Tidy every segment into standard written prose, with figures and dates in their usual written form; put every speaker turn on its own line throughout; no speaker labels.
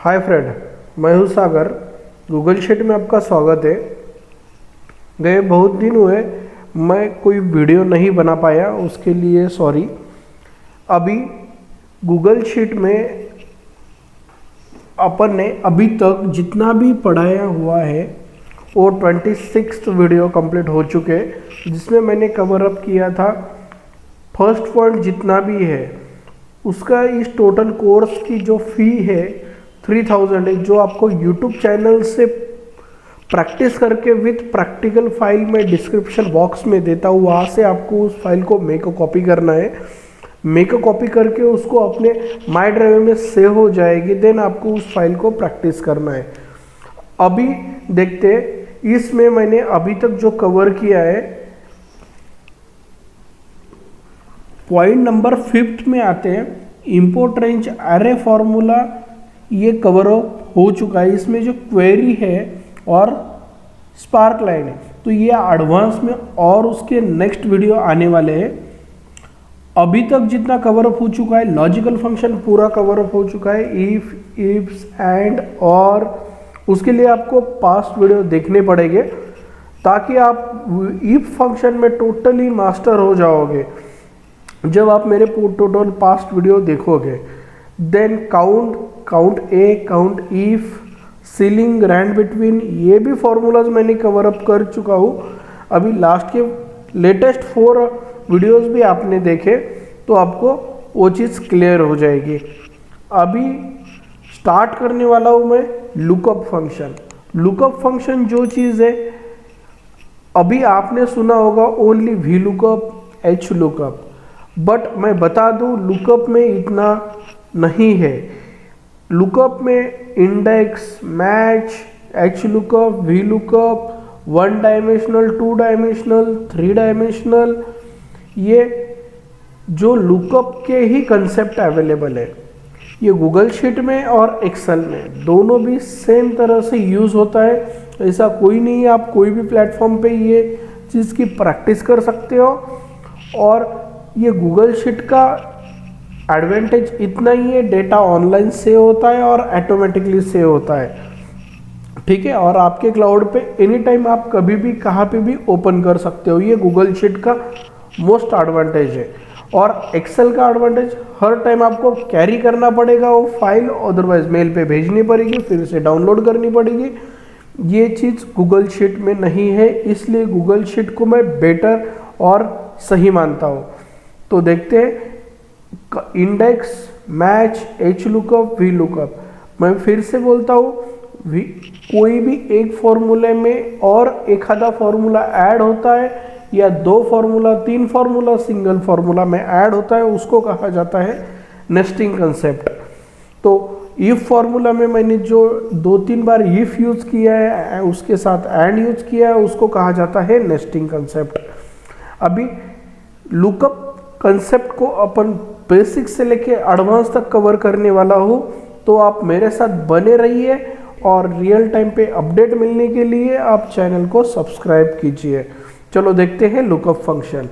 Hi friend, मैं हूँ सागर। Google sheet में आपका स्वागत है। गए बहुत दिन हुए मैं कोई वीडियो नहीं बना पाया, उसके लिए सॉरी। अभी गूगल शीट में अपन ने अभी तक जितना भी पढ़ाया हुआ है वो 26 वीडियो कंप्लीट हो चुके, जिसमें मैंने कवर अप किया था फर्स्ट पॉइंट जितना भी है उसका। इस टोटल कोर्स की जो फ़ी है 3000 है, जो आपको YouTube चैनल से प्रैक्टिस करके विथ प्रैक्टिकल फाइल में डिस्क्रिप्शन बॉक्स में देता हूँ। वहाँ से आपको उस फाइल को मेक कॉपी करना है। मेक कॉपी करके उसको अपने माई ड्राइव में सेव हो जाएगी। देन आपको उस फाइल को प्रैक्टिस करना है। अभी देखते हैं इसमें मैंने अभी तक जो कवर किया है, पॉइंट नंबर 5 में आते हैं इंपोर्ट रेंज एरे फॉर्मूला। ये कवर हो चुका है। इसमें जो क्वेरी है और स्पार्क लाइन है तो ये एडवांस में और उसके नेक्स्ट वीडियो आने वाले हैं। अभी तक जितना कवर अप हो चुका है, लॉजिकल फंक्शन पूरा कवर अप हो चुका है। इफ, इफ्स, एंड, और उसके लिए आपको पास्ट वीडियो देखने पड़ेंगे ताकि आप इफ फंक्शन में टोटली मास्टर हो जाओगे जब आप मेरे टोटल पास्ट वीडियो देखोगे। Then count a, count if, ceiling, rand between, ये भी फॉर्मूलाज मैंने कवर अप कर चुका हूँ। अभी लास्ट के लेटेस्ट 4 वीडियोस भी आपने देखे तो आपको वो चीज़ क्लियर हो जाएगी। अभी स्टार्ट करने वाला हूँ मैं लुकअप फंक्शन। लुकअप फंक्शन जो चीज़ है, अभी आपने सुना होगा only V lookup, H lookup, but मैं बता दूँ लुकअप में इतना नहीं है। लुकअप में index, match, H lookup, V lookup, 1 dimensional, 2 dimensional, 3 dimensional, ये जो लुकअप के ही कंसेप्ट अवेलेबल है। ये गूगल शीट में और एक्सेल में दोनों भी सेम तरह से यूज़ होता है। ऐसा कोई नहीं है, आप कोई भी प्लेटफॉर्म पे ये चीज़ की प्रैक्टिस कर सकते हो। और ये गूगल शीट का एडवांटेज इतना ही है, डेटा ऑनलाइन सेव होता है और ऑटोमेटिकली सेव होता है, ठीक है। और आपके क्लाउड पे एनी टाइम आप कभी भी कहाँ पे भी ओपन कर सकते हो। ये गूगल शीट का मोस्ट एडवांटेज है। और एक्सेल का एडवांटेज, हर टाइम आपको कैरी करना पड़ेगा वो फाइल, अदरवाइज मेल पे भेजनी पड़ेगी, फिर से डाउनलोड करनी पड़ेगी। ये चीज़ गूगल शीट में नहीं है, इसलिए गूगल शीट को मैं बेटर और सही मानता हूँ। तो देखते हैं index, match, H lookup, V lookup. मैं फिर से बोलता हूँ, कोई भी एक फॉर्मूले में और एक आधा फॉर्मूला ऐड होता है या 2 फॉर्मूला, 3 फॉर्मूला सिंगल फॉर्मूला में ऐड होता है, उसको कहा जाता है नेस्टिंग कंसेप्ट। तो इफ फॉर्मूला में मैंने जो 2-3 बार इफ यूज किया है, उसके साथ एंड यूज किया है, उसको कहा जाता है नेस्टिंग कंसेप्ट। अभी लुकअप कंसेप्ट को अपन बेसिक से लेके एडवांस तक कवर करने वाला हूँ, तो आप मेरे साथ बने रहिए और रियल टाइम पे अपडेट मिलने के लिए आप चैनल को सब्सक्राइब कीजिए। चलो देखते हैं लुकअप फंक्शन।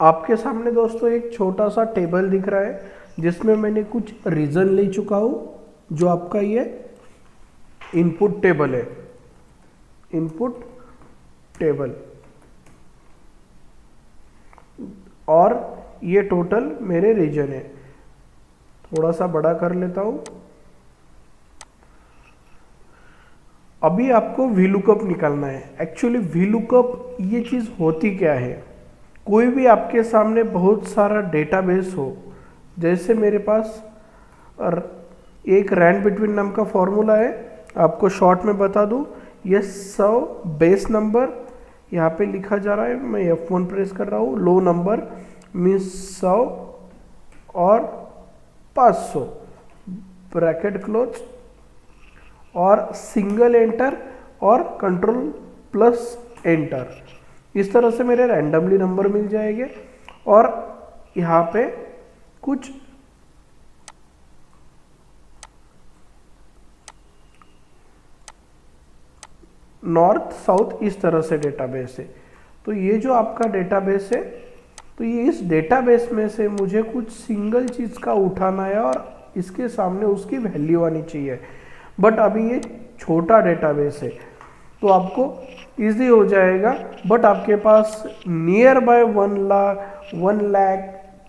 आपके सामने दोस्तों एक छोटा सा टेबल दिख रहा है जिसमें मैंने कुछ रीजन ले चुका हूँ, जो आपका ये इनपुट टेबल है। इनपुट टेबल, और ये टोटल मेरे रीजन है। थोड़ा सा बड़ा कर लेता हूं। अभी आपको वी लुकअप निकालना है। एक्चुअली वी लुकअप ये चीज़ होती क्या है, कोई भी आपके सामने बहुत सारा डेटाबेस हो, जैसे मेरे पास एक रैंड बिटवीन नाम का फॉर्मूला है। आपको शॉर्ट में बता दूं, ये 100 बेस नंबर यहाँ पे लिखा जा रहा है, मैं F1 प्रेस कर रहा हूँ। लो नंबर मीन्स 100 और 500, ब्रैकेट क्लोज, और सिंगल एंटर और कंट्रोल प्लस एंटर। इस तरह से मेरे रैंडमली नंबर मिल जाएंगे। और यहाँ पे कुछ नॉर्थ साउथ इस तरह से डेटाबेस है। तो ये जो आपका डेटाबेस है तो ये इस डेटाबेस में से मुझे कुछ सिंगल चीज़ का उठाना है और इसके सामने उसकी वैल्यू आनी चाहिए। बट अभी ये छोटा डेटाबेस है तो आपको इजी हो जाएगा। बट आपके पास near by 1 lakh 1 lakh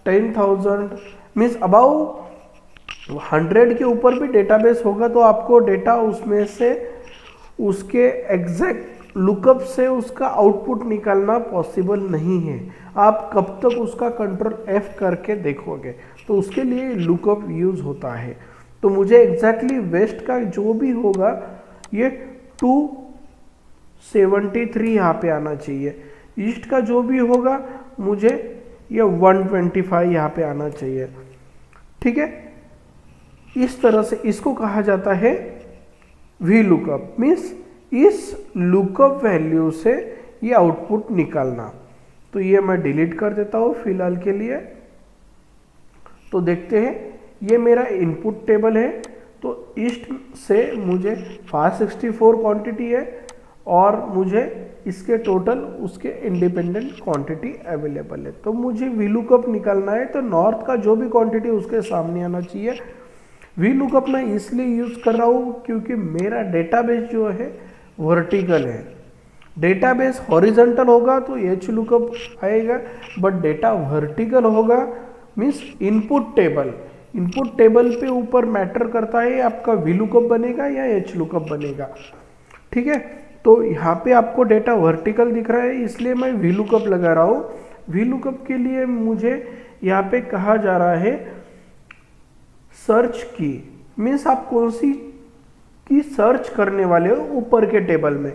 10,000 means about 100 के ऊपर भी डेटाबेस होगा तो आपको डेटा उसमें से उसके एग्जैक्ट लुकअप से उसका आउटपुट निकालना पॉसिबल नहीं है। आप कब तक उसका कंट्रोल F करके देखोगे, तो उसके लिए लुकअप यूज होता है। तो मुझे एग्जैक्टली वेस्ट का जो भी होगा ये 273 यहाँ पे आना चाहिए, ईस्ट का जो भी होगा मुझे ये 125 यहाँ पे आना चाहिए। ठीक है, इस तरह से इसको कहा जाता है वी लुकअप, मीन्स इस लुकअप वैल्यू से ये आउटपुट निकालना। तो ये मैं डिलीट कर देता हूँ फिलहाल के लिए। तो देखते हैं ये मेरा इनपुट टेबल है। तो ईस्ट से मुझे 564 क्वांटिटी है और मुझे इसके टोटल उसके इंडिपेंडेंट क्वांटिटी अवेलेबल है। तो मुझे वी लुकअप निकालना है तो नॉर्थ का जो भी क्वांटिटी उसके सामने आना चाहिए। वी लुकअप मैं इसलिए यूज कर रहा हूँ क्योंकि मेरा डेटाबेस जो है वर्टिकल है। डेटाबेस हॉरिजॉन्टल होगा तो एच लुकअप आएगा, बट डेटा वर्टिकल होगा मीन्स इनपुट टेबल पे ऊपर मैटर करता है आपका वी लुकअप बनेगा या एच लुकअप बनेगा। ठीक है, तो यहाँ पे आपको डेटा वर्टिकल दिख रहा है इसलिए मैं वी लुकअप लगा रहा हूँ। वी लुकअप के लिए मुझे यहाँ पे कहा जा रहा है सर्च की, मीन्स आप कौन सी की सर्च करने वाले हो ऊपर के टेबल में।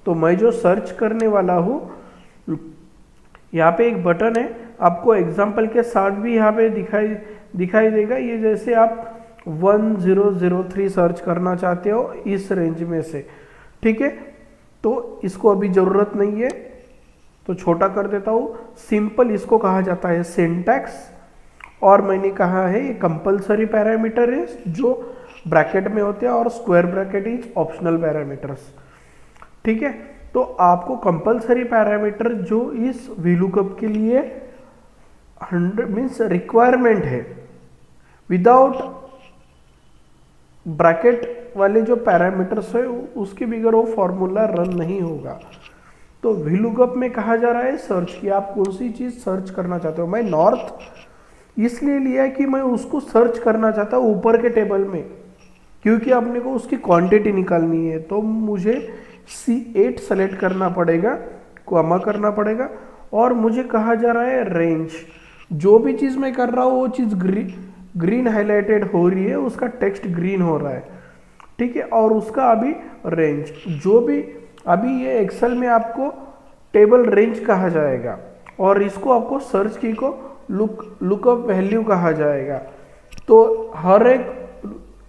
तो मैं जो सर्च करने वाला हूँ, यहाँ पे एक बटन है, आपको एग्जाम्पल के साथ भी यहाँ पे दिखाई देगा। ये जैसे आप 1003 सर्च करना चाहते हो इस रेंज में से, ठीक है, तो इसको अभी ज़रूरत नहीं है तो छोटा कर देता हूँ। सिंपल इसको कहा जाता है सिंटैक्स, और मैंने कहा है ये कंपलसरी पैरामीटर है जो ब्रैकेट में होते हैं और square bracket is optional parameters. ठीक है, तो आपको कंपलसरी पैरामीटर जो इस वी लुकअप के लिए 100 मीन्स रिक्वायरमेंट है, विदाउट ब्रैकेट वाले जो पैरामीटर्स है उसके बगैर वो फॉर्मूला रन नहीं होगा। तो वी लुकअप में कहा जा रहा है सर्च की, आप कौन सी चीज सर्च करना चाहते हो। मैं नॉर्थ इसलिए लिया कि मैं उसको सर्च करना चाहता हूँ ऊपर के टेबल में, क्योंकि अपने को उसकी क्वांटिटी निकालनी है। तो मुझे C8 सेलेक्ट करना पड़ेगा, कॉमा करना पड़ेगा, और मुझे कहा जा रहा है रेंज। जो भी चीज़ मैं कर रहा हूँ वो चीज़ ग्रीन हाईलाइटेड हो रही है, उसका टेक्स्ट ग्रीन हो रहा है। ठीक है, और उसका अभी रेंज जो भी अभी ये एक्सेल में आपको टेबल रेंज कहा जाएगा और इसको आपको सर्च की को लुकअप वैल्यू कहा जाएगा। तो हर एक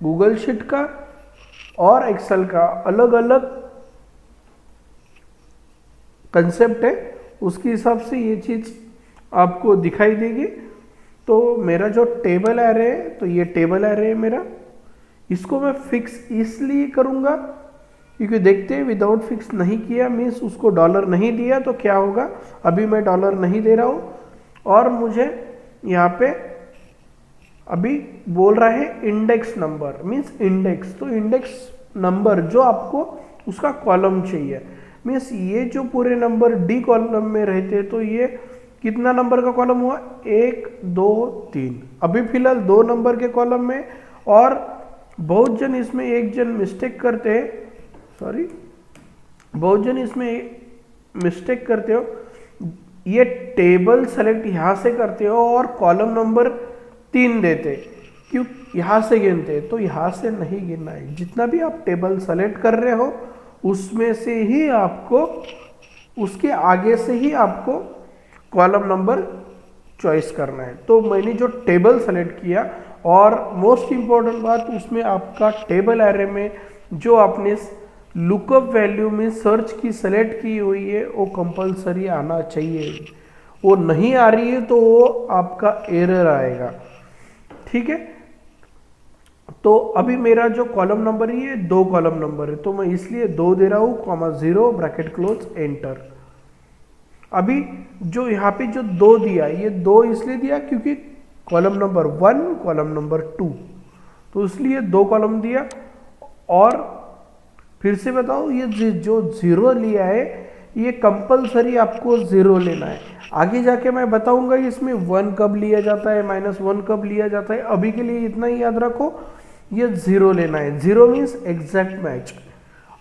गूगल शीट का और एक्सेल का अलग अलग कंसेप्ट है, उसके हिसाब से ये चीज़ आपको दिखाई देगी। तो मेरा जो टेबल एरे है, तो ये टेबल एरे है मेरा, इसको मैं फिक्स इसलिए करूँगा क्योंकि देखते हैं विदाउट फिक्स नहीं किया मीन्स उसको डॉलर नहीं दिया तो क्या होगा। अभी मैं डॉलर नहीं दे रहा हूँ और मुझे यहाँ पे अभी बोल रहा है इंडेक्स नंबर मीन्स इंडेक्स। तो इंडेक्स नंबर जो आपको उसका कॉलम चाहिए, मीन्स ये जो पूरे नंबर डी कॉलम में रहते तो ये कितना नंबर का कॉलम हुआ 1 2 3। अभी फिलहाल 2 नंबर के कॉलम में, और बहुत जन इसमें एक जन मिस्टेक करते हैं, सॉरी बहुत जन इसमें मिस्टेक करते हो, ये टेबल सेलेक्ट यहाँ से करते हो और कॉलम नंबर 3 देते, क्यों यहाँ से गिनते। तो यहाँ से नहीं गिनना है, जितना भी आप टेबल सेलेक्ट कर रहे हो उसमें से ही आपको, उसके आगे से ही आपको कॉलम नंबर चॉइस करना है। तो मैंने जो टेबल सेलेक्ट किया, और मोस्ट इम्पॉर्टेंट बात उसमें आपका टेबल एरे में जो आपने लुकअप वैल्यू में सर्च की सेलेक्ट की हुई है वो कंपलसरी आना चाहिए। वो नहीं आ रही है तो वो आपका एरर आएगा। ठीक है, तो अभी मेरा जो कॉलम नंबर है ये 2 कॉलम नंबर है, तो मैं इसलिए 2 दे रहा हूँ, कॉमा 0 ब्रैकेट क्लोज एंटर। अभी जो यहाँ पे जो 2 दिया, ये 2 इसलिए दिया क्योंकि कॉलम नंबर 1 कॉलम नंबर 2, तो इसलिए 2 कॉलम दिया। और फिर से बताओ, ये जो 0 लिया है ये कंपलसरी आपको 0 लेना है। आगे जाके मैं बताऊंगा इसमें 1 कब लिया जाता है, -1 कब लिया जाता है। अभी के लिए इतना ही याद रखो, ये 0 लेना है। 0 मीन्स एग्जैक्ट मैच,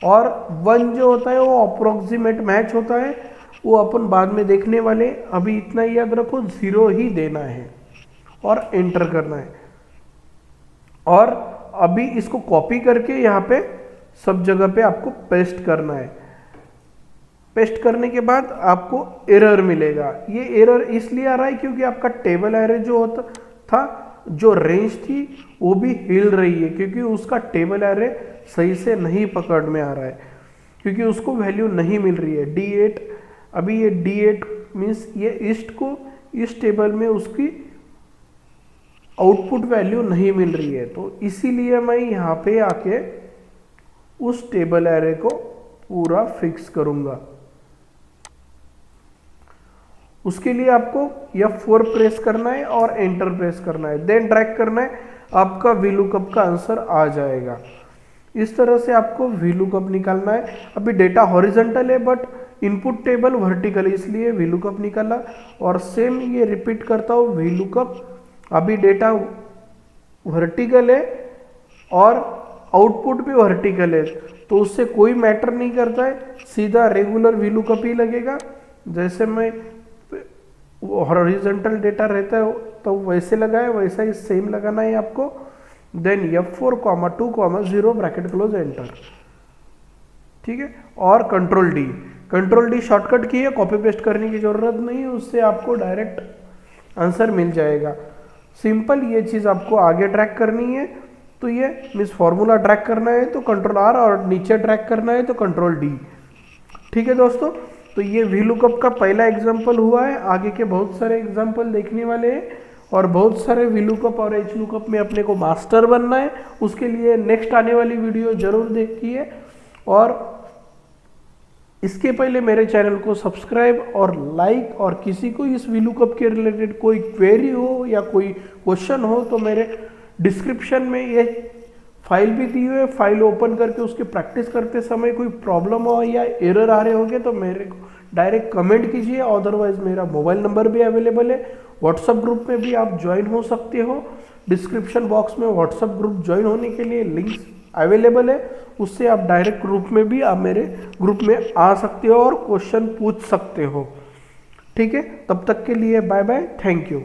और 1 जो होता है वो अप्रोक्सीमेट मैच होता है, वो अपन बाद में देखने वाले। अभी इतना ही याद रखो, 0 ही देना है और एंटर करना है। और अभी इसको कॉपी करके यहाँ पे सब जगह पे आपको पेस्ट करना है। पेस्ट करने के बाद आपको एरर मिलेगा। ये एरर इसलिए आ रहा है क्योंकि आपका टेबल एरे जो होता था, जो रेंज थी वो भी हिल रही है, क्योंकि उसका टेबल एरे सही से नहीं पकड़ में आ रहा है, क्योंकि उसको वैल्यू नहीं मिल रही है। D8, अभी ये D8 मीन्स ये ईस्ट को, इस टेबल में उसकी आउटपुट वैल्यू नहीं मिल रही है, तो इसीलिए मैं यहाँ पे आके उस टेबल एरे को पूरा फिक्स करूंगा। उसके लिए आपको F4 प्रेस करना है और एंटर प्रेस करना है, देन ड्रैग करना है, आपका VLOOKUP का आंसर आ जाएगा। इस तरह से आपको VLOOKUP निकालना है। अभी डेटा हॉरिजॉन्टल है बट इनपुट टेबल वर्टिकल है, इसलिए VLOOKUP निकाला। और सेम ये रिपीट करता हूँ, VLOOKUP, अभी डेटा वर्टिकल है और आउटपुट भी वर्टिकल है, तो उससे कोई मैटर नहीं करता है, सीधा रेगुलर VLOOKUP ही लगेगा। जैसे मैं हॉरिजॉन्टल डेटा रहता है तो वैसे लगाए, वैसा ही सेम लगाना है आपको। Then F4, 2, 0 bracket close enter, ठीक है। और कंट्रोल डी शॉर्टकट की है, कॉपी पेस्ट करने की जरूरत नहीं है, उससे आपको डायरेक्ट आंसर मिल जाएगा। सिंपल ये चीज आपको आगे ड्रैग करनी है, तो ये मीन्स फॉर्मूला ड्रैग करना है तो Ctrl+R, और नीचे ड्रैग करना है तो Ctrl+D, ठीक है दोस्तों। तो ये VLOOKUP का पहला एग्जाम्पल हुआ है, आगे के बहुत सारे एग्जाम्पल देखने वाले हैं, और बहुत सारे VLOOKUP और HLOOKUP में अपने को मास्टर बनना है। उसके लिए नेक्स्ट आने वाली वीडियो जरूर देखिए, और इसके पहले मेरे चैनल को सब्सक्राइब और लाइक, और किसी को इस VLOOKUP के रिलेटेड कोई क्वेरी हो या कोई क्वेश्चन हो तो मेरे डिस्क्रिप्शन में ये फाइल भी दी हुई है, फाइल ओपन करके उसके प्रैक्टिस करते समय कोई प्रॉब्लम हो या एरर आ रहे होंगे तो मेरे को डायरेक्ट कमेंट कीजिए। अदरवाइज मेरा मोबाइल नंबर भी अवेलेबल है, व्हाट्सएप ग्रुप में भी आप ज्वाइन हो सकते हो। डिस्क्रिप्शन बॉक्स में व्हाट्सएप ग्रुप ज्वाइन होने के लिए लिंक्स अवेलेबल है, उससे आप डायरेक्ट ग्रुप में भी आप मेरे ग्रुप में आ सकते हो और क्वेश्चन पूछ सकते हो, ठीक है। तब तक के लिए बाय बाय, थैंक यू।